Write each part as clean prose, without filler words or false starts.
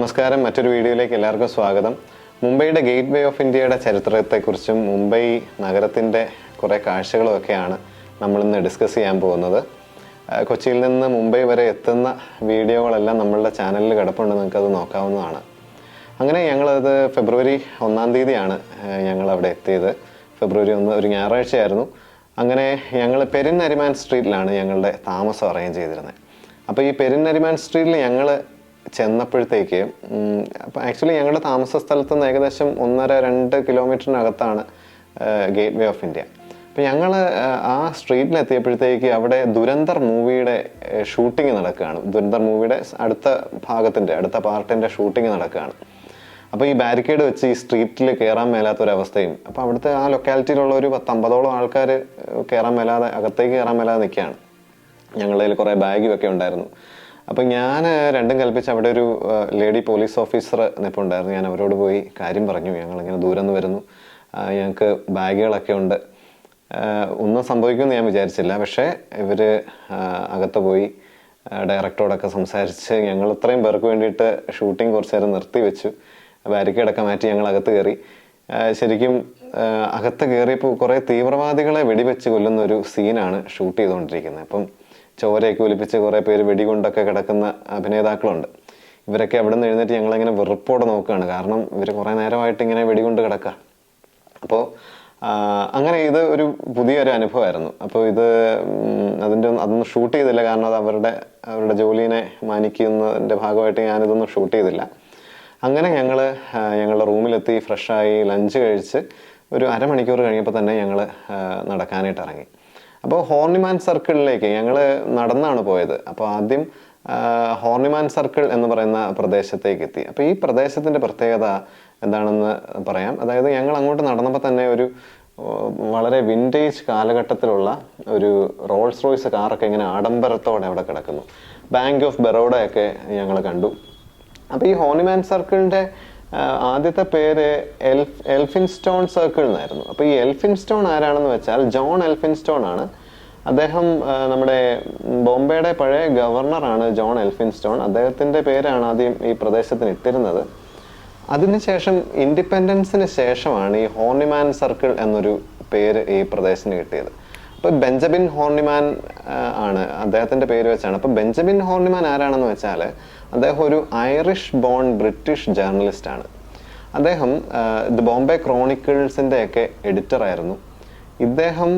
നമസ്കാരം. മറ്റൊരു വീഡിയോയിലേക്ക് എല്ലാവർക്കും സ്വാഗതം. മുംബൈയുടെ ഗേറ്റ് വേ ഓഫ് ഇന്ത്യയുടെ ചരിത്രത്തെക്കുറിച്ചും മുംബൈ നഗരത്തിൻ്റെ കുറേ കാഴ്ചകളുമൊക്കെയാണ് നമ്മളിന്ന് ഡിസ്കസ് ചെയ്യാൻ പോകുന്നത്. കൊച്ചിയിൽ നിന്ന് മുംബൈ വരെ എത്തുന്ന വീഡിയോകളെല്ലാം നമ്മളുടെ ചാനലിൽ കിടപ്പുണ്ട്, നിങ്ങൾക്കത് നോക്കാവുന്നതാണ്. അങ്ങനെ ഞങ്ങളത് ഫെബ്രുവരി 1-ാം തീയതിയാണ് ഞങ്ങളവിടെ എത്തിയത്. ഫെബ്രുവരി 1 ഒരു ഞായറാഴ്ചയായിരുന്നു. അങ്ങനെ ഞങ്ങൾ പെരിൻ നരിമാൻ സ്ട്രീറ്റിലാണ് ഞങ്ങളുടെ താമസം അറേഞ്ച് ചെയ്തിരുന്നത്. അപ്പോൾ ഈ പെരിൻ നരിമാൻ സ്ട്രീറ്റിൽ ഞങ്ങൾ ചെന്നപ്പോഴത്തേക്ക് ആക്ച്വലി ഞങ്ങളുടെ താമസ സ്ഥലത്ത് നിന്ന് ഏകദേശം 1.5-2 കിലോമീറ്ററിനകത്താണ് ഗേറ്റ് വേ ഓഫ് ഇന്ത്യ. അപ്പോൾ ഞങ്ങൾ ആ സ്ട്രീറ്റിലെത്തിയപ്പോഴത്തേക്ക് അവിടെ ദുരന്തർ മൂവിയുടെ ഷൂട്ടിംഗ് നടക്കുകയാണ്. ദുരന്തർ മൂവിയുടെ അടുത്ത പാർട്ടിൻ്റെ ഷൂട്ടിംഗ് നടക്കുകയാണ്. അപ്പോൾ ഈ ബാരിക്കേഡ് വെച്ച് ഈ സ്ട്രീറ്റിൽ കയറാൻ മേലാത്തൊരവസ്ഥയും, അപ്പോൾ അവിടുത്തെ ആ ലൊക്കാലിറ്റിയിലുള്ള ഒരു 10-50ഓളം ആൾക്കാർ അകത്തേക്ക് കയറാൻ മേലാതെ നിൽക്കുകയാണ്. ഞങ്ങളുടെ കയ്യിൽ കുറേ ബാഗുമൊക്കെ ഉണ്ടായിരുന്നു. അപ്പം ഞാൻ രണ്ടും കൽപ്പിച്ച് അവിടെ ഒരു ലേഡി പോലീസ് ഓഫീസർ നിൽപ്പുണ്ടായിരുന്നു. ഞാൻ അവരോട് പോയി കാര്യം പറഞ്ഞു, ഞങ്ങളിങ്ങനെ ദൂരെ നിന്ന് വരുന്നു, ഞങ്ങൾക്ക് ബാഗുകളൊക്കെ ഉണ്ട്, ഒന്നും സംഭവിക്കുമെന്ന് ഞാൻ വിചാരിച്ചില്ല. പക്ഷേ ഇവർ അകത്ത് പോയി ഡയറക്ടറോടൊക്കെ സംസാരിച്ച് ഞങ്ങൾ ഇത്രയും പേർക്ക് വേണ്ടിയിട്ട് ഷൂട്ടിംഗ് കുറച്ച് നേരം നിർത്തി വെച്ചു. ബാരിക്കേഡൊക്കെ മാറ്റി ഞങ്ങൾ അകത്ത് കയറി. ശരിക്കും അകത്ത് കയറിയപ്പോൾ കുറേ തീവ്രവാദികളെ വെടിവെച്ച് കൊല്ലുന്ന ഒരു സീനാണ് ഷൂട്ട് ചെയ്തുകൊണ്ടിരിക്കുന്നത്. അപ്പം ചോരയൊക്കെ ഒലിപ്പിച്ച് കുറേ പേര് വെടികൊണ്ടൊക്കെ കിടക്കുന്ന അഭിനേതാക്കളുണ്ട്. ഇവരൊക്കെ അവിടെ നിന്ന് എഴുന്നേറ്റ് ഞങ്ങളിങ്ങനെ വെറുപ്പോടെ നോക്കുകയാണ്, കാരണം ഇവർ കുറേ നേരമായിട്ട് ഇങ്ങനെ വെടികൊണ്ട് കിടക്കുക. അപ്പോൾ അങ്ങനെ ഇത് ഒരു പുതിയൊരു അനുഭവമായിരുന്നു. അപ്പോൾ അതൊന്നും ഷൂട്ട് ചെയ്തില്ല, കാരണം അത് അവരുടെ ജോലിനെ മാനിക്കുന്നതിൻ്റെ ഭാഗമായിട്ട് ഞാനിതൊന്നും ഷൂട്ട് ചെയ്തില്ല. അങ്ങനെ ഞങ്ങളുടെ റൂമിലെത്തി ഫ്രഷായി ലഞ്ച് കഴിച്ച് ഒരു അരമണിക്കൂർ കഴിഞ്ഞപ്പോൾ തന്നെ ഞങ്ങൾ നടക്കാനായിട്ട് ഇറങ്ങി. അപ്പോൾ ഹോർണിമാൻ സർക്കിളിലേക്ക് ഞങ്ങൾ നടന്നാണ് പോയത്. അപ്പോൾ ആദ്യം ഹോർണിമാൻ സർക്കിൾ എന്ന് പറയുന്ന പ്രദേശത്തേക്ക് എത്തി. അപ്പോൾ ഈ പ്രദേശത്തിൻ്റെ പ്രത്യേകത എന്താണെന്ന് പറയാം. അതായത് ഞങ്ങൾ അങ്ങോട്ട് നടന്നപ്പോൾ തന്നെ ഒരു വളരെ വിൻറ്റേജ് കാലഘട്ടത്തിലുള്ള ഒരു റോൾസ് റോയ്സ് കാറൊക്കെ ഇങ്ങനെ ആഡംബരത്തോടെ അവിടെ കിടക്കുന്നു. ബാങ്ക് ഓഫ് ബറോഡയൊക്കെ ഞങ്ങൾ കണ്ടു. അപ്പോൾ ഈ ഹോർണിമാൻ സർക്കിളിൻ്റെ ആദ്യത്തെ പേര് എൽഫിൻസ്റ്റോൺ സർക്കിൾ എന്നായിരുന്നു. അപ്പോൾ ഈ എൽഫിൻസ്റ്റോൺ ആരാണെന്ന് വെച്ചാൽ ജോൺ എൽഫിൻസ്റ്റോൺ ആണ്. അദ്ദേഹം നമ്മുടെ ബോംബെയുടെ പഴയ ഗവർണറാണ് ജോൺ എൽഫിൻസ്റ്റോൺ. അദ്ദേഹത്തിൻ്റെ പേരാണ് ആദ്യം ഈ പ്രദേശത്തിന് ഇട്ടിരുന്നത്. അതിനുശേഷം ഇൻഡിപെൻഡൻസിന് ശേഷമാണ് ഈ ഹോർണിമാൻ സർക്കിൾ എന്നൊരു പേര് ഈ പ്രദേശത്തിന് കിട്ടിയത്. അപ്പോൾ ബെഞ്ചമിൻ ഹോർണിമാൻ ആണ് അദ്ദേഹത്തിൻ്റെ പേര് വെച്ചാണ്. അപ്പോൾ ബെഞ്ചമിൻ ഹോർണിമാൻ ആരാണെന്ന് വെച്ചാൽ അദ്ദേഹം ഒരു ഐറിഷ് ബോൺ ബ്രിട്ടീഷ് ജേർണലിസ്റ്റാണ്. അദ്ദേഹം ദി ബോംബെ ക്രോണിക്കിൾസിൻ്റെ ഒക്കെ എഡിറ്ററായിരുന്നു. ഇദ്ദേഹം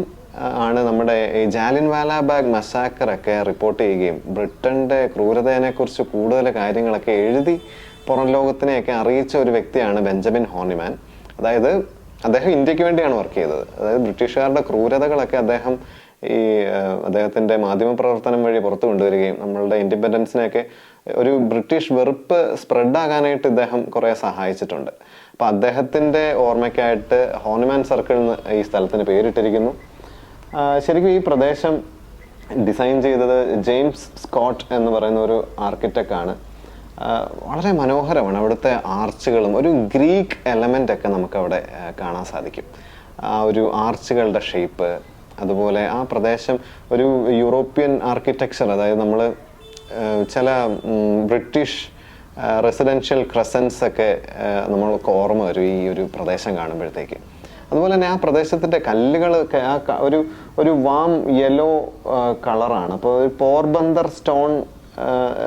ആണ് നമ്മുടെ ഈ ജാലിയൻവാല ബാഗ് മസാക്കറൊക്കെ റിപ്പോർട്ട് ചെയ്യുകയും ബ്രിട്ടൻ്റെ ക്രൂരതയെക്കുറിച്ച് കൂടുതൽ കാര്യങ്ങളൊക്കെ എഴുതി പുറം ലോകത്തിനെയൊക്കെ അറിയിച്ച ഒരു വ്യക്തിയാണ് ബെഞ്ചമിൻ ഹോർണിമാൻ. അതായത് അദ്ദേഹം ഇന്ത്യക്ക് വേണ്ടിയാണ് വർക്ക് ചെയ്തത്. അതായത് ബ്രിട്ടീഷുകാരുടെ ക്രൂരതകളൊക്കെ അദ്ദേഹത്തിൻ്റെ മാധ്യമപ്രവർത്തനം വഴി പുറത്തു കൊണ്ടുവരികയും നമ്മളുടെ ഇൻഡിപെൻഡൻസിനെയൊക്കെ ഒരു ബ്രിട്ടീഷ് വെറുപ്പ് സ്പ്രെഡാകാനായിട്ട് ഇദ്ദേഹം കുറേ സഹായിച്ചിട്ടുണ്ട്. അപ്പോൾ അദ്ദേഹത്തിൻ്റെ ഓർമ്മയ്ക്കായിട്ട് ഹോർണിമാൻ സർക്കിൾ എന്ന് ഈ സ്ഥലത്തിന് പേരിട്ടിരിക്കുന്നു. ശരിക്കും ഈ പ്രദേശം ഡിസൈൻ ചെയ്തത് ജെയിംസ് സ്കോട്ട് എന്ന് പറയുന്ന ഒരു ആർക്കിടെക്റ്റാണ്. വളരെ മനോഹരമാണ്. അവിടുത്തെ ആർച്ചുകളും ഒരു ഗ്രീക്ക് എലമെൻ്റ് ഒക്കെ നമുക്കവിടെ കാണാൻ സാധിക്കും. ആ ഒരു ആർച്ചുകളുടെ ഷേപ്പ്, അതുപോലെ ആ പ്രദേശം ഒരു യൂറോപ്യൻ ആർക്കിടെക്ചർ, അതായത് നമ്മൾ ചില ബ്രിട്ടീഷ് റെസിഡൻഷ്യൽ ക്രസൻസ് ഒക്കെ നമ്മൾക്ക് ഓർമ്മ വരും ഈ ഒരു പ്രദേശം കാണുമ്പോഴത്തേക്ക്. അതുപോലെ തന്നെ ആ പ്രദേശത്തിൻ്റെ കല്ലുകളൊക്കെ ഒരു വാം യെല്ലോ കളറാണ്. അപ്പോൾ പോർബന്ദർ സ്റ്റോൺ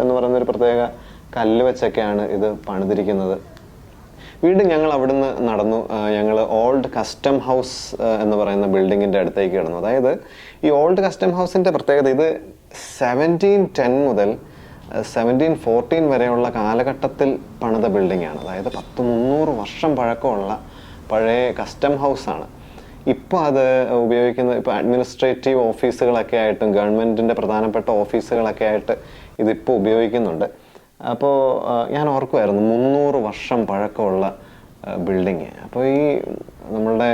എന്ന് പറയുന്നൊരു പ്രത്യേക കല്ല് വെച്ചൊക്കെയാണ് ഇത് പണിതിരിക്കുന്നത്. വീണ്ടും ഞങ്ങൾ അവിടുന്ന് നടന്നു. ഞങ്ങൾ ഓൾഡ് കസ്റ്റം ഹൗസ് എന്ന് പറയുന്ന ബിൽഡിങ്ങിൻ്റെ അടുത്തേക്ക് കിടന്നു. അതായത് ഈ ഓൾഡ് കസ്റ്റം ഹൗസിൻ്റെ പ്രത്യേകത, ഇത് 1710 മുതൽ 1714 വരെയുള്ള കാലഘട്ടത്തിൽ പണിത ബിൽഡിങ്ങാണ്. അതായത് 300 വർഷം പഴക്കമുള്ള പഴയ കസ്റ്റം ഹൗസാണ്. ഇപ്പോൾ അത് ഉപയോഗിക്കുന്നത് അഡ്മിനിസ്ട്രേറ്റീവ് ഓഫീസുകളൊക്കെ ആയിട്ടും ഗവൺമെൻറ്റിൻ്റെ പ്രധാനപ്പെട്ട ഓഫീസുകളൊക്കെ ആയിട്ട് ഇതിപ്പോൾ ഉപയോഗിക്കുന്നുണ്ട്. അപ്പോൾ ഞാൻ ഓർക്കുമായിരുന്നു 300 വർഷം പഴക്കമുള്ള ബിൽഡിങ്. അപ്പോൾ ഈ നമ്മളുടെ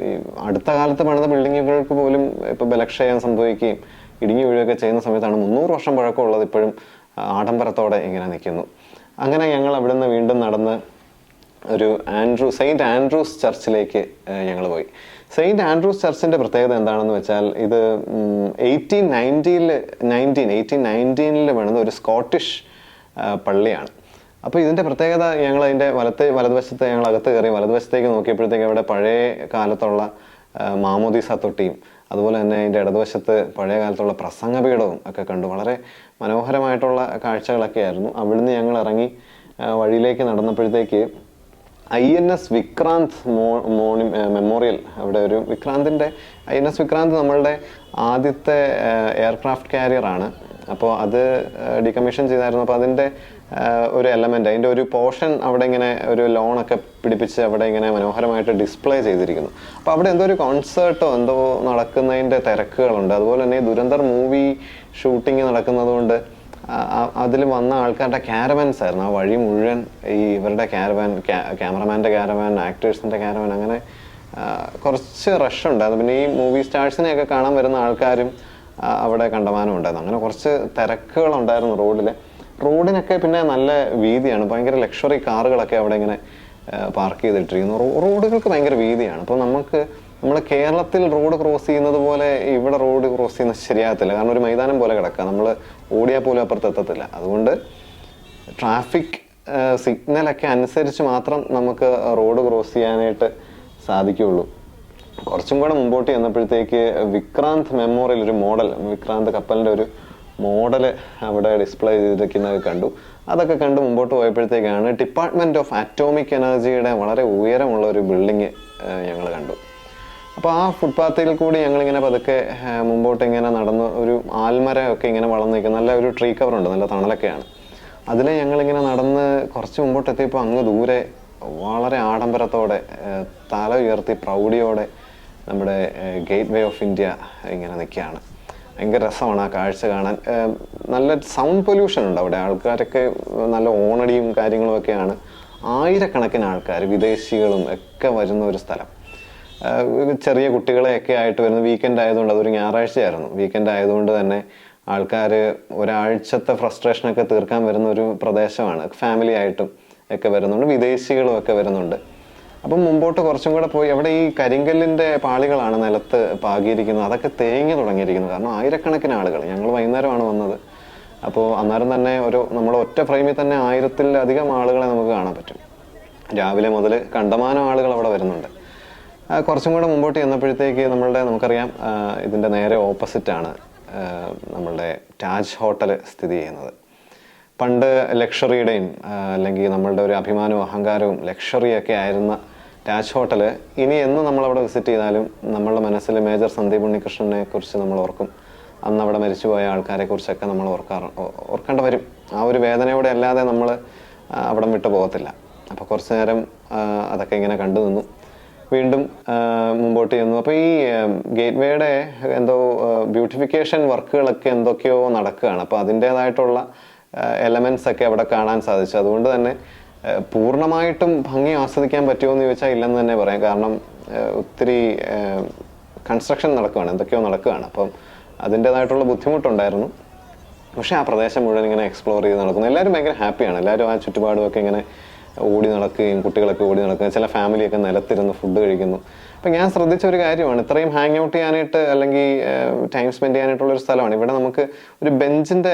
ഈ അടുത്ത കാലത്ത് പണിത ബിൽഡിങ്ങുകൾക്ക് പോലും ഇപ്പോൾ ബലക്ഷയം സംഭവിക്കുകയും ഇടിഞ്ഞു വീഴുകയൊക്കെ ചെയ്യുന്ന സമയത്താണ് 300 വർഷം പഴക്കമുള്ളത് ഇപ്പോഴും ആഡംബരത്തോടെ ഇങ്ങനെ നിൽക്കുന്നു. അങ്ങനെ ഞങ്ങൾ അവിടുന്ന് വീണ്ടും നടന്ന് ഒരു സെയിൻറ്റ് ആൻഡ്രൂസ് ചർച്ചിലേക്ക് ഞങ്ങൾ പോയി. സെയിൻറ്റ് ആൻഡ്രൂസ് ചർച്ചിൻ്റെ പ്രത്യേകത എന്താണെന്ന് വെച്ചാൽ ഇത് 1819 പണിത ഒരു സ്കോട്ടിഷ് പള്ളിയാണ്. അപ്പോൾ ഇതിൻ്റെ പ്രത്യേകത, ഞങ്ങൾ അതിൻ്റെ വലതുവശത്ത് ഞങ്ങൾ അകത്ത് കയറി വലതുവശത്തേക്ക് നോക്കിയപ്പോഴത്തേക്ക് അവിടെ പഴയ കാലത്തുള്ള മാമോദീസ തൊട്ടിയും അതുപോലെ തന്നെ അതിൻ്റെ ഇടതുവശത്ത് പഴയ കാലത്തുള്ള പ്രസംഗപീഠവും ഒക്കെ കണ്ടു. വളരെ മനോഹരമായിട്ടുള്ള കാഴ്ചകളൊക്കെ ആയിരുന്നു. അവിടുന്ന് ഞങ്ങൾ ഇറങ്ങി വഴിയിലേക്ക് നടന്നപ്പോഴത്തേക്ക് INS വിക്രാന്ത് മെമ്മോറിയൽ, അവിടെ ഒരു വിക്രാന്തിൻ്റെ INS വിക്രാന്ത് നമ്മളുടെ ആദ്യത്തെ എയർക്രാഫ്റ്റ് കാരിയറാണ്. അപ്പോൾ അത് ഡീകമ്മീഷൻ ചെയ്തായിരുന്നു. അപ്പോൾ അതിൻ്റെ ഒരു എലമെൻ്റ്, അതിൻ്റെ ഒരു പോർഷൻ അവിടെ ഇങ്ങനെ ഒരു ലോണൊക്കെ പിടിപ്പിച്ച് അവിടെ ഇങ്ങനെ മനോഹരമായിട്ട് ഡിസ്പ്ലേ ചെയ്തിരിക്കുന്നു. അപ്പോൾ അവിടെ എന്തോ ഒരു കോൺസേർട്ടോ എന്തോ നടക്കുന്നതിൻ്റെ തിരക്കുകളുണ്ട്. അതുപോലെ തന്നെ ദുരന്തർ മൂവി ഷൂട്ടിങ് നടക്കുന്നതുകൊണ്ട് അതിൽ വന്ന ആൾക്കാരുടെ ക്യാരവാൻസ് ആയിരുന്നു. ആ വഴി മുഴുവൻ ഈ ഇവരുടെ ക്യാരവാൻ, ക്യാമറമാൻ്റെ ക്യാരവാൻ, ആക്ടേഴ്സിൻ്റെ ക്യാരവാൻ, അങ്ങനെ കുറച്ച് റഷ് ഉണ്ടായിരുന്നു. പിന്നെ ഈ മൂവി സ്റ്റാർസിനെയൊക്കെ കാണാൻ വരുന്ന ആൾക്കാരും അവിടെ കണ്ടമാനം ഉണ്ടായിരുന്നു. അങ്ങനെ കുറച്ച് തിരക്കുകളുണ്ടായിരുന്നു റോഡിൽ. റോഡിനൊക്കെ പിന്നെ നല്ല വീതിയാണ്, ഭയങ്കര ലക്ഷറി കാറുകളൊക്കെ അവിടെ ഇങ്ങനെ പാർക്ക് ചെയ്തിട്ടിരിക്കുന്നു. റോഡുകൾക്ക് ഭയങ്കര വീതിയാണ്. അപ്പോൾ നമ്മൾ കേരളത്തിൽ റോഡ് ക്രോസ് ചെയ്യുന്നത് പോലെ ഇവിടെ റോഡ് ക്രോസ് ചെയ്യുന്നത് ശരിയാകത്തില്ല. കാരണം ഒരു മൈതാനം പോലെ കിടക്കുക, നമ്മൾ ഓടിയാൽ പോലും അപ്പുറത്ത് എത്തത്തില്ല. അതുകൊണ്ട് ട്രാഫിക് സിഗ്നലൊക്കെ അനുസരിച്ച് മാത്രം നമുക്ക് റോഡ് ക്രോസ് ചെയ്യാനായിട്ട് സാധിക്കുകയുള്ളൂ. കുറച്ചും കൂടെ മുമ്പോട്ട് ചെന്നപ്പോഴത്തേക്ക് വിക്രാന്ത് മെമ്മോറിയൽ, ഒരു മോഡൽ, വിക്രാന്ത് കപ്പലിൻ്റെ ഒരു മോഡല് അവിടെ ഡിസ്പ്ലേ ചെയ്തിരിക്കുന്നത് കണ്ടു. അതൊക്കെ കണ്ട് മുമ്പോട്ട് പോയപ്പോഴത്തേക്കാണ് ഡിപ്പാർട്ട്മെൻറ്റ് ഓഫ് അറ്റോമിക് എനർജിയുടെ വളരെ ഉയരമുള്ള ഒരു ബിൽഡിങ് ഞങ്ങൾ കണ്ടു. അപ്പോൾ ആ ഫുട്പാത്തിൽ കൂടി ഞങ്ങളിങ്ങനെ പതുക്കെ മുമ്പോട്ട് ഇങ്ങനെ നടന്ന്, ഒരു ആൽമരമൊക്കെ ഇങ്ങനെ വളർന്നു നിൽക്കുന്ന നല്ല ഒരു ട്രീ കവറുണ്ട്, നല്ല തണലൊക്കെയാണ്. അതിൽ ഞങ്ങളിങ്ങനെ നടന്ന് കുറച്ച് മുമ്പോട്ട് എത്തിയപ്പോൾ അങ്ങ് ദൂരെ വളരെ ആഡംബരത്തോടെ, തല ഉയർത്തി പ്രൗഢിയോടെ നമ്മുടെ ഗേറ്റ് വേ ഓഫ് ഇന്ത്യ ഇങ്ങനെ നിൽക്കുകയാണ്. ഭയങ്കര രസമാണ് ആ കാഴ്ച കാണാൻ. നല്ല സൗണ്ട് പൊല്യൂഷൻ ഉണ്ട് അവിടെ. ആൾക്കാരൊക്കെ നല്ല ഓണടിയും കാര്യങ്ങളുമൊക്കെയാണ്. ആയിരക്കണക്കിന് ആൾക്കാർ, വിദേശികളും ഒക്കെ വരുന്ന ഒരു സ്ഥലം. ചെറിയ കുട്ടികളെയൊക്കെ ആയിട്ട് വരുന്ന, വീക്കെൻഡ് ആയതുകൊണ്ട്, അതൊരു ഞായറാഴ്ചയായിരുന്നു, വീക്കെൻഡ് ആയതുകൊണ്ട് തന്നെ ആൾക്കാർ ഒരാഴ്ചത്തെ ഫ്രസ്ട്രേഷനൊക്കെ തീർക്കാൻ വരുന്ന ഒരു പ്രദേശമാണ്. ഫാമിലി ആയിട്ടും ഒക്കെ വരുന്നുണ്ട്, വിദേശികളും ഒക്കെ വരുന്നുണ്ട്. അപ്പം മുമ്പോട്ട് കുറച്ചും കൂടെ പോയി അവിടെ ഈ കരിങ്കല്ലിൻ്റെ പാളികളാണ് നിലത്ത് പാകിയിരിക്കുന്നത്. അതൊക്കെ തേങ്ങി തുടങ്ങിയിരിക്കുന്നു. കാരണം ആയിരക്കണക്കിന് ആളുകൾ, ഞങ്ങൾ വൈകുന്നേരമാണ് വന്നത്. അപ്പോൾ അന്നേരം തന്നെ നമ്മൾ ഒറ്റ ഫ്രെയിമിൽ തന്നെ 1000-ലധികം ആളുകളെ നമുക്ക് കാണാൻ പറ്റും. രാവിലെ മുതൽ കണ്ടമാനം ആളുകൾ അവിടെ വരുന്നുണ്ട്. കുറച്ചും കൂടെ മുമ്പോട്ട് ചെന്നപ്പോഴത്തേക്ക് നമുക്കറിയാം, ഇതിൻ്റെ നേരെ ഓപ്പോസിറ്റാണ് നമ്മളുടെ താജ് ഹോട്ടൽ സ്ഥിതി ചെയ്യുന്നത്. പണ്ട് ലക്ഷറിയുടെയും അല്ലെങ്കിൽ നമ്മളുടെ ഒരു അഭിമാനവും അഹങ്കാരവും ലക്ഷറിയൊക്കെ ആയിരുന്ന താജ് ഹോട്ടൽ ഇനി എന്ന് നമ്മളവിടെ വിസിറ്റ് ചെയ്താലും നമ്മളുടെ മനസ്സിൽ മേജർ സന്ദീപ് ഉണ്ണികൃഷ്ണനെ കുറിച്ച് നമ്മൾ ഓർക്കും. അന്ന് അവിടെ മരിച്ചുപോയ ആൾക്കാരെ കുറിച്ചൊക്കെ നമ്മൾ ഓർക്കേണ്ട വരും. ആ ഒരു വേദനയോടെ അല്ലാതെ നമ്മൾ അവിടം വിട്ടു പോകത്തില്ല. അപ്പോൾ കുറച്ച് നേരം അതൊക്കെ ഇങ്ങനെ കണ്ടു നിന്നു. വീണ്ടും മുമ്പോട്ട് ചെന്നു. അപ്പോൾ ഈ ഗേറ്റ് വേയുടെ എന്തോ ബ്യൂട്ടിഫിക്കേഷൻ വർക്കുകളൊക്കെ എന്തൊക്കെയോ നടക്കുകയാണ്. അപ്പോൾ അതിൻ്റേതായിട്ടുള്ള എലമെൻറ്റ്സ് ഒക്കെ അവിടെ കാണാൻ സാധിച്ചു. അതുകൊണ്ട് തന്നെ പൂർണ്ണമായിട്ടും ഭംഗി ആസ്വദിക്കാൻ പറ്റുമോ എന്ന് ചോദിച്ചാൽ ഇല്ലെന്ന് തന്നെ പറയാം. കാരണം ഒത്തിരി കൺസ്ട്രക്ഷൻ നടക്കുകയാണ്, എന്തൊക്കെയോ നടക്കുകയാണ്. അപ്പം അതിൻ്റേതായിട്ടുള്ള ബുദ്ധിമുട്ടുണ്ടായിരുന്നു. പക്ഷേ ആ പ്രദേശം മുഴുവൻ ഇങ്ങനെ എക്സ്പ്ലോർ ചെയ്ത് നടക്കുന്നു. എല്ലാവരും ഭയങ്കര ഹാപ്പിയാണ്. എല്ലാവരും ആ ചുറ്റുപാടുമൊക്കെ ഇങ്ങനെ ഓടി നടക്കുകയും, കുട്ടികളൊക്കെ ഓടി നടക്കുകയും, ചില ഫാമിലിയൊക്കെ നിലത്തിരുന്ന് ഫുഡ് കഴിക്കുന്നു. അപ്പം ഞാൻ ശ്രദ്ധിച്ച ഒരു കാര്യമാണ്, ഇത്രയും ഹാങ് ഔട്ട് ചെയ്യാനായിട്ട് അല്ലെങ്കിൽ ടൈം സ്പെൻഡ് ചെയ്യാനായിട്ടുള്ളൊരു സ്ഥലമാണ്. ഇവിടെ നമുക്ക് ഒരു ബെഞ്ചിൻ്റെ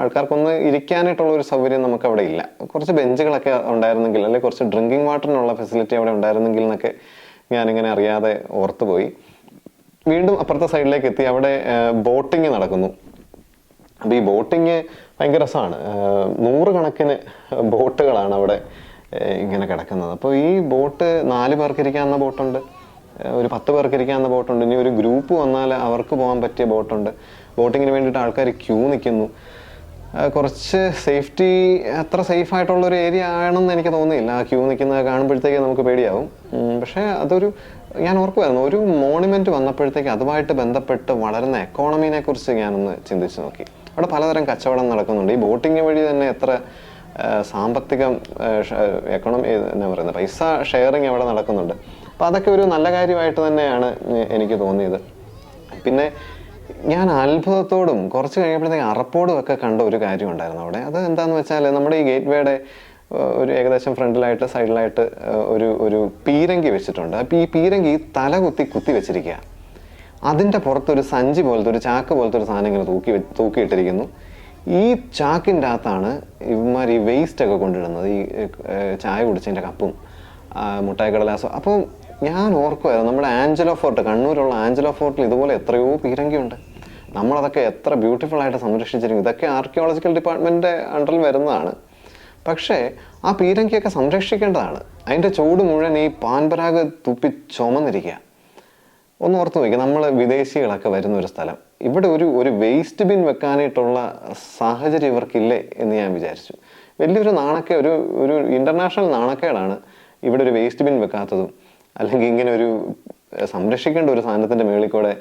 ആൾക്കാർക്കൊന്ന് ഇരിക്കാനായിട്ടുള്ള ഒരു സൗകര്യം നമുക്ക് അവിടെ ഇല്ല. കുറച്ച് ബെഞ്ചുകളൊക്കെ ഉണ്ടായിരുന്നെങ്കിൽ, അല്ലെങ്കിൽ കുറച്ച് ഡ്രിങ്കിങ് വാട്ടറിനുള്ള ഫെസിലിറ്റി അവിടെ ഉണ്ടായിരുന്നെങ്കിൽ എന്നൊക്കെ ഞാനിങ്ങനെ അറിയാതെ ഓർത്തുപോയി. വീണ്ടും അപ്പുറത്തെ സൈഡിലേക്ക് എത്തി. അവിടെ ബോട്ടിങ് നടക്കുന്നു. അപ്പോൾ ഈ ബോട്ടിങ് ഭയങ്കര രസമാണ്. 100 കണക്കിന് ബോട്ടുകളാണ് അവിടെ ഇങ്ങനെ കിടക്കുന്നത്. അപ്പോൾ ഈ ബോട്ട് 4 പേർക്ക് ഇരിക്കാവുന്ന ബോട്ടുണ്ട്, ഒരു 10 പേർക്ക് ഇരിക്കാവുന്ന ബോട്ടുണ്ട്. ഇനി ഒരു ഗ്രൂപ്പ് വന്നാൽ അവർക്ക് പോകാൻ പറ്റിയ ബോട്ടുണ്ട്. ബോട്ടിങ്ങിന് വേണ്ടിയിട്ട് ആൾക്കാർ ക്യൂ നിൽക്കുന്നു. കുറച്ച് സേഫ്റ്റി, അത്ര സേഫ് ആയിട്ടുള്ളൊരു ഏരിയ ആണെന്ന് എനിക്ക് തോന്നിയില്ല. ആ ക്യൂ നിൽക്കുന്നത് കാണുമ്പോഴത്തേക്ക് നമുക്ക് പേടിയാവും. പക്ഷേ ഞാൻ ഓർക്കുമായിരുന്നു, ഒരു മോണുമെൻറ്റ് വന്നപ്പോഴത്തേക്ക് അതുമായിട്ട് ബന്ധപ്പെട്ട് വളരുന്ന എക്കോണമീനെ കുറിച്ച് ഞാനൊന്ന് ചിന്തിച്ച് നോക്കി. അവിടെ പലതരം കച്ചവടം നടക്കുന്നുണ്ട്. ഈ ബോട്ടിങ് വഴി തന്നെ എത്ര സാമ്പത്തികം, എക്കണോമി എന്നാ പറയുന്നത്, പൈസ ഷെയറിങ് അവിടെ നടക്കുന്നുണ്ട്. അപ്പോൾ അതൊക്കെ ഒരു നല്ല കാര്യമായിട്ട് തന്നെയാണ് എനിക്ക് തോന്നിയത്. പിന്നെ ഞാൻ അത്ഭുതത്തോടും കുറച്ച് കഴിയുമ്പോഴത്തേക്ക് അറപ്പോടും ഒക്കെ കണ്ട ഒരു കാര്യം ഉണ്ടായിരുന്നു അവിടെ. അത് എന്താണെന്ന് വെച്ചാൽ, നമ്മുടെ ഈ ഗേറ്റ് വേയുടെ ഒരു ഏകദേശം ഫ്രണ്ടിലായിട്ട് സൈഡിലായിട്ട് ഒരു പീരങ്കി വെച്ചിട്ടുണ്ട്. അപ്പോൾ ഈ പീരങ്കി തല കുത്തി വെച്ചിരിക്കുക. അതിൻ്റെ പുറത്തൊരു സഞ്ചി പോലത്തെ, ഒരു ചാക്ക് പോലത്തെ ഒരു സാധനം ഇങ്ങനെ തൂക്കിയിട്ടിരിക്കുന്നു. ഈ ചാക്കിൻ്റെ അകത്താണ് ഇവന്മാർ ഈ വേസ്റ്റ് ഒക്കെ കൊണ്ടിടുന്നത്, ഈ ചായ കുടിച്ചതിൻ്റെ കപ്പും മുട്ടായി കടലാസും. അപ്പോൾ ഞാൻ ഓർക്കുമായിരുന്നു, നമ്മുടെ ആഞ്ചലോ ഫോർട്ട്, കണ്ണൂരുള്ള ആഞ്ചലോ ഫോർട്ടിൽ ഇതുപോലെ എത്രയോ പീരങ്കിയുണ്ട്. നമ്മളതൊക്കെ എത്ര ബ്യൂട്ടിഫുൾ ആയിട്ട് സംരക്ഷിച്ചിരിക്കും. ഇതൊക്കെ ആർക്കിയോളജിക്കൽ ഡിപ്പാർട്ട്മെൻറ്റിൻ്റെ അണ്ടറിൽ വരുന്നതാണ്. പക്ഷേ ആ പീരങ്കിയൊക്കെ സംരക്ഷിക്കേണ്ടതാണ്. അതിൻ്റെ ചൂട് മുഴുവൻ ഈ പാൻപരാഗ് തുപ്പി ചുമന്നിരിക്കുക. ഒന്ന് ഓർത്ത് നോക്കി, നമ്മൾ വിദേശികളൊക്കെ വരുന്ന ഒരു സ്ഥലം, ഇവിടെ ഒരു വേസ്റ്റ് ബിൻ വെക്കാനായിട്ടുള്ള സാഹചര്യം ഇവർക്കില്ലേ എന്ന് ഞാൻ വിചാരിച്ചു. വലിയൊരു ഒരു ഇൻ്റർനാഷണൽ നാണക്കേടാണ് ഇവിടെ ഒരു വേസ്റ്റ് ബിൻ വെക്കാത്തതും, അല്ലെങ്കിൽ ഇങ്ങനെ ഒരു സംരക്ഷിക്കേണ്ട ഒരു സാധനത്തിൻ്റെ മേളിൽ കൂടെ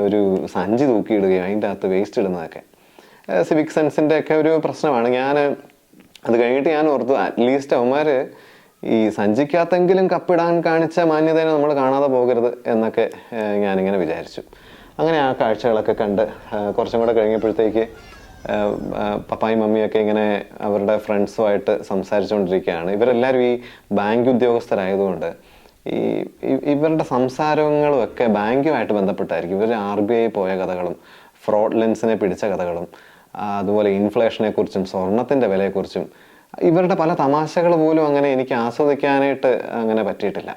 ഒരു സഞ്ചി തൂക്കിയിടുകയും അതിൻ്റെ അകത്ത് വേസ്റ്റ് ഇടുന്നതൊക്കെ സിവിക് സെൻസിൻ്റെ ഒക്കെ ഒരു പ്രശ്നമാണ്. അത് കഴിഞ്ഞിട്ട് ഞാൻ ഓർത്തു, അറ്റ്ലീസ്റ്റ് അവന്മാർ ഈ സഞ്ചിക്കകത്തെങ്കിലും കപ്പിടാൻ കാണിച്ച മാന്യതയെ നമ്മൾ കാണാതെ പോകരുത് എന്നൊക്കെ ഞാനിങ്ങനെ വിചാരിച്ചു. അങ്ങനെ ആ കാഴ്ചകളൊക്കെ കണ്ട് കുറച്ചും കൂടെ കഴിഞ്ഞപ്പോഴത്തേക്ക് പപ്പായും മമ്മിയൊക്കെ ഇങ്ങനെ അവരുടെ ഫ്രണ്ട്സുമായിട്ട് സംസാരിച്ചുകൊണ്ടിരിക്കുകയാണ്. ഇവരെല്ലാവരും ഈ ബാങ്ക് ഉദ്യോഗസ്ഥരായതുകൊണ്ട് ഇവരുടെ സംസാരങ്ങളും ഒക്കെ ബാങ്കുമായിട്ട് ബന്ധപ്പെട്ടായിരിക്കും. ഇവർ RBI പോയ കഥകളും ഫ്രോഡ് ലെൻസിനെ പിടിച്ച കഥകളും അതുപോലെ ഇൻഫ്ലേഷനെ കുറിച്ചും സ്വർണത്തിൻ്റെ വിലയെക്കുറിച്ചും ഇവരുടെ പല തമാശകൾ പോലും അങ്ങനെ എനിക്ക് ആസ്വദിക്കാനായിട്ട് അങ്ങനെ പറ്റിയിട്ടില്ല.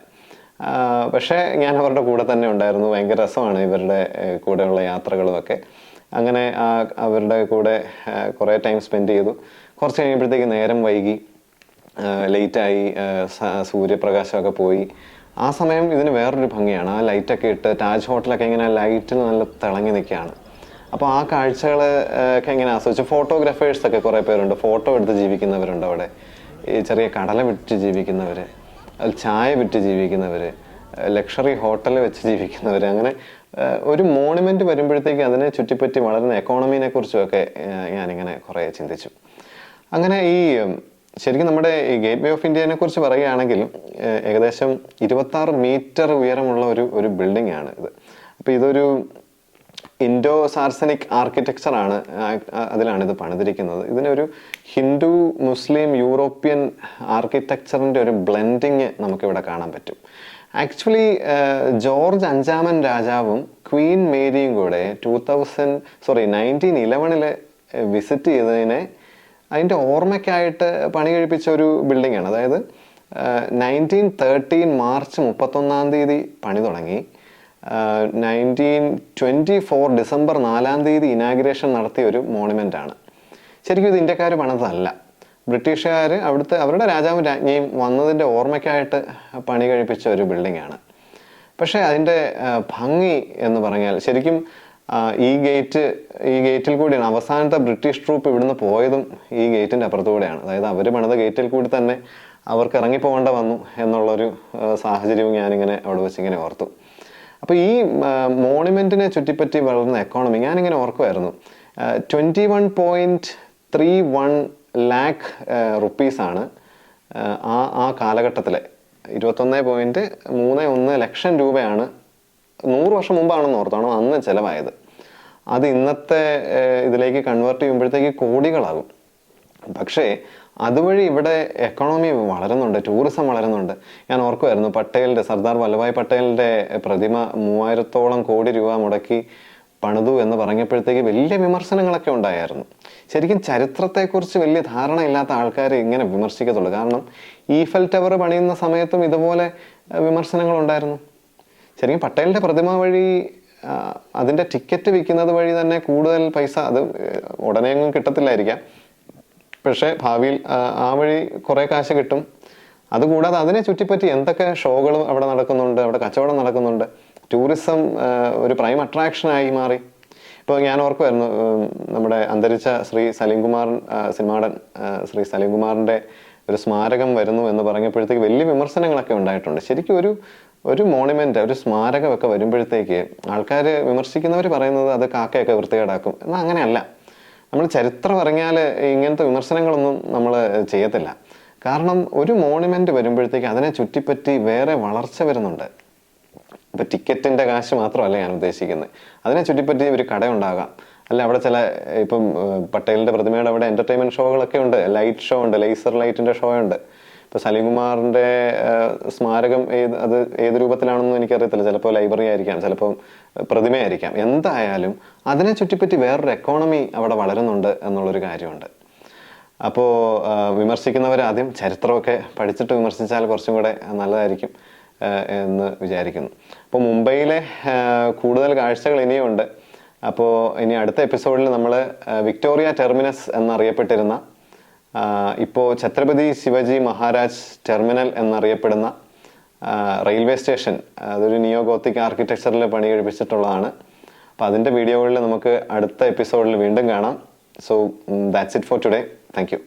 പക്ഷേ ഞാൻ അവരുടെ കൂടെ തന്നെ ഉണ്ടായിരുന്നു. ഭയങ്കര രസമാണ് ഇവരുടെ കൂടെയുള്ള യാത്രകളുമൊക്കെ. അങ്ങനെ അവരുടെ കൂടെ കുറേ ടൈം സ്പെൻഡ് ചെയ്തു. കുറച്ച് കഴിയുമ്പോഴത്തേക്ക് നേരം വൈകി, ലേറ്റായി, സൂര്യപ്രകാശമൊക്കെ പോയി. ആ സമയം ഇതിന് വേറൊരു ഭംഗിയാണ്. ആ ലൈറ്റൊക്കെ ഇട്ട് താജ് ഹോട്ടലൊക്കെ ഇങ്ങനെ ലൈറ്റിൽ നല്ല തിളങ്ങി നിൽക്കുകയാണ്. അപ്പോൾ ആ കാഴ്ചകൾ ഒക്കെ ഇങ്ങനെ ആസ്വദിച്ചു. ഫോട്ടോഗ്രാഫേഴ്സൊക്കെ കുറേ പേരുണ്ട്, ഫോട്ടോ എടുത്ത് ജീവിക്കുന്നവരുണ്ട് അവിടെ. ഈ ചെറിയ കടല വിറ്റ് ജീവിക്കുന്നവർ, ചായ വിറ്റ് ജീവിക്കുന്നവർ, ലക്ഷറി ഹോട്ടൽ വെച്ച് ജീവിക്കുന്നവർ. അങ്ങനെ ഒരു മോണുമെൻറ്റ് വരുമ്പോഴത്തേക്ക് അതിനെ ചുറ്റിപ്പറ്റി വളരുന്ന എക്കോണമീനെ കുറിച്ചുമൊക്കെ ഞാനിങ്ങനെ കുറേ ചിന്തിച്ചു. അങ്ങനെ ശരിക്കും നമ്മുടെ ഈ ഗേറ്റ് വേ ഓഫ് ഇന്ത്യനെ കുറിച്ച് പറയുകയാണെങ്കിൽ ഏകദേശം 26 മീറ്റർ ഉയരമുള്ള ഒരു ബിൽഡിംഗ് ആണ് ഇത്. അപ്പോൾ ഇതൊരു ഇൻഡോ സാർസനിക് ആർക്കിടെക്ചറാണ്, അതിലാണ് ഇത് പണിതിരിക്കുന്നത്. ഇതിനൊരു ഹിന്ദു, മുസ്ലിം, യൂറോപ്യൻ ആർക്കിടെക്ചറിൻ്റെ ഒരു ബ്ലെൻഡിങ് നമുക്കിവിടെ കാണാൻ പറ്റും. ആക്ച്വലി ജോർജ് 5-ാമൻ രാജാവും ക്വീൻ മേരിയും കൂടെ 1911 വിസിറ്റ് ചെയ്തതിനെ അതിൻ്റെ ഓർമ്മയ്ക്കായിട്ട് പണി കഴിപ്പിച്ച ഒരു ബിൽഡിംഗ് ആണ്. അതായത് 1913 മാർച്ച് 31 പണി തുടങ്ങി, 1924 ഡിസംബർ 4 ഇനാഗുറേഷൻ നടത്തിയ ഒരു മോണുമെൻ്റ് ആണ്. ശരിക്കും ഇത് ഇന്ത്യക്കാർ പണിതല്ല, ബ്രിട്ടീഷുകാർ അവരുടെ രാജാവും രാജ്ഞിയും വന്നതിൻ്റെ ഓർമ്മയ്ക്കായിട്ട് പണി കഴിപ്പിച്ച ഒരു ബിൽഡിംഗ് ആണ്. പക്ഷേ അതിൻ്റെ ഭംഗി എന്ന് പറഞ്ഞാൽ ശരിക്കും ഈ ഗേറ്റിൽ കൂടിയാണ് അവസാനത്തെ ബ്രിട്ടീഷ് ട്രൂപ്പ് ഇവിടുന്ന് പോയതും ഈ ഗേറ്റിൻ്റെ അപ്പുറത്തുകൂടെയാണ്. അതായത് അവർ പണിത ഗേറ്റിൽ കൂടി തന്നെ അവർക്ക് ഇറങ്ങിപ്പോകേണ്ട വന്നു എന്നുള്ളൊരു സാഹചര്യവും ഞാനിങ്ങനെ അവിടെ വെച്ചിങ്ങനെ ഓർത്തു. അപ്പോൾ ഈ മോണുമെൻറ്റിനെ ചുറ്റിപ്പറ്റി വളർന്ന എക്കോണമി ഞാനിങ്ങനെ ഓർക്കുമായിരുന്നു. 21.31 lakh റുപ്പീസാണ് ആ കാലഘട്ടത്തിലെ 21.31 ലക്ഷം രൂപയാണ് 100 വർഷം മുമ്പാണെന്ന് ഓർത്താണോ അന്ന് ചിലവായത്. അത് ഇന്നത്തെ ഇതിലേക്ക് കൺവേർട്ട് ചെയ്യുമ്പോഴത്തേക്ക് കോടികളാകും. പക്ഷേ അതുവഴി ഇവിടെ എക്കോണമി വളരുന്നുണ്ട്, ടൂറിസം വളരുന്നുണ്ട്. ഞാൻ ഓർക്കുമായിരുന്നു സർദാർ വല്ലഭായ് പട്ടേലിൻ്റെ പ്രതിമ 3000-ഓളം കോടി രൂപ മുടക്കി പണിതു എന്ന് പറഞ്ഞപ്പോഴത്തേക്ക് വലിയ വിമർശനങ്ങളൊക്കെ ഉണ്ടായിരുന്നു. ശരിക്കും ചരിത്രത്തെക്കുറിച്ച് വലിയ ധാരണയില്ലാത്ത ആൾക്കാർ ഇങ്ങനെ വിമർശിക്കത്തുള്ളൂ. കാരണം ഈഫൽ ടവർ പണിയുന്ന സമയത്തും ഇതുപോലെ വിമർശനങ്ങളുണ്ടായിരുന്നു. ശരിക്കും പട്ടേലിൻ്റെ പ്രതിമ വഴി അതിൻ്റെ ടിക്കറ്റ് വിൽക്കുന്നത് വഴി തന്നെ കൂടുതൽ പൈസ, അത് ഉടനെയൊന്നും കിട്ടത്തില്ലായിരിക്കാം, പക്ഷേ ഭാവിയിൽ ആ വഴി കുറേ കാശ് കിട്ടും. അതുകൂടാതെ അതിനെ ചുറ്റിപ്പറ്റി എന്തൊക്കെ ഷോകളും അവിടെ നടക്കുന്നുണ്ട്, അവിടെ കച്ചവടം നടക്കുന്നുണ്ട്. ടൂറിസം ഒരു പ്രൈം അട്രാക്ഷനായി മാറി. ഇപ്പോൾ ഞാൻ ഓർക്കുമായിരുന്നു നമ്മുടെ അന്തരിച്ച ശ്രീ സലീംകുമാർ, സിനിമാടൻ ശ്രീ സലീംകുമാറിൻ്റെ ഒരു സ്മാരകം വരുന്നു എന്ന് പറഞ്ഞപ്പോഴത്തേക്ക് വലിയ വിമർശനങ്ങളൊക്കെ ഉണ്ടായിട്ടുണ്ട്. ശരിക്കും ഒരു മോണുമെൻ്റ്, ഒരു സ്മാരകമൊക്കെ വരുമ്പോഴത്തേക്ക് ആൾക്കാർ വിമർശിക്കുന്നവർ പറയുന്നത് അത് കാക്കയൊക്കെ വൃത്തികേടാക്കും. എന്നാൽ അങ്ങനെയല്ല. നമ്മൾ ചരിത്രം അറിഞ്ഞാൽ ഇങ്ങനത്തെ വിമർശനങ്ങളൊന്നും നമ്മൾ ചെയ്യത്തില്ല. കാരണം ഒരു മോണുമെൻ്റ് വരുമ്പോഴത്തേക്ക് അതിനെ ചുറ്റിപ്പറ്റി വേറെ വളർച്ച വരുന്നുണ്ട്. ഇപ്പം ടിക്കറ്റിൻ്റെ കാശ് മാത്രമല്ല ഞാൻ ഉദ്ദേശിക്കുന്നത്, അതിനെ ചുറ്റിപ്പറ്റി ഒരു കട ഉണ്ടാകാം, അല്ല അവിടെ ഇപ്പം പട്ടേലിൻ്റെ പ്രതിമയുടെ അവിടെ എൻ്റർടൈൻമെൻറ്റ് ഷോകളൊക്കെ ഉണ്ട്, ലൈറ്റ് ഷോ ഉണ്ട്, ലേസർ ലൈറ്റിൻ്റെ ഷോ ഉണ്ട്. ഇപ്പോൾ സലീംകുമാറിൻ്റെ സ്മാരകം അത് ഏത് രൂപത്തിലാണെന്നും എനിക്കറിയത്തില്ല. ചിലപ്പോൾ ലൈബ്രറി ആയിരിക്കാം, ചിലപ്പോൾ പ്രതിമയായിരിക്കാം. എന്തായാലും അതിനെ ചുറ്റിപ്പറ്റി വേറൊരു എക്കോണമി അവിടെ വളരുന്നുണ്ട് എന്നുള്ളൊരു കാര്യമുണ്ട്. അപ്പോൾ വിമർശിക്കുന്നവർ ആദ്യം ചരിത്രമൊക്കെ പഠിച്ചിട്ട് വിമർശിച്ചാൽ കുറച്ചും കൂടെ നല്ലതായിരിക്കും എന്ന് വിചാരിക്കുന്നു. അപ്പോൾ മുംബൈയിലെ കൂടുതൽ കാഴ്ചകൾ ഇനിയുണ്ട്. അപ്പോൾ ഇനി അടുത്ത എപ്പിസോഡിൽ നമ്മൾ വിക്ടോറിയ ടെർമിനസ് എന്നറിയപ്പെട്ടിരുന്ന, ഇപ്പോൾ ഛത്രപതി ശിവജി മഹാരാജ് ടെർമിനൽ എന്നറിയപ്പെടുന്ന റെയിൽവേ സ്റ്റേഷൻ, അതൊരു നിയോ ഗോത്തിക് ആർക്കിടെക്ചറിൽ പണി കഴിപ്പിച്ചിട്ടുള്ളതാണ്. അപ്പോൾ അതിൻ്റെ വീഡിയോകളിൽ നമുക്ക് അടുത്ത എപ്പിസോഡിൽ വീണ്ടും കാണാം. So that's it for today. Thank you.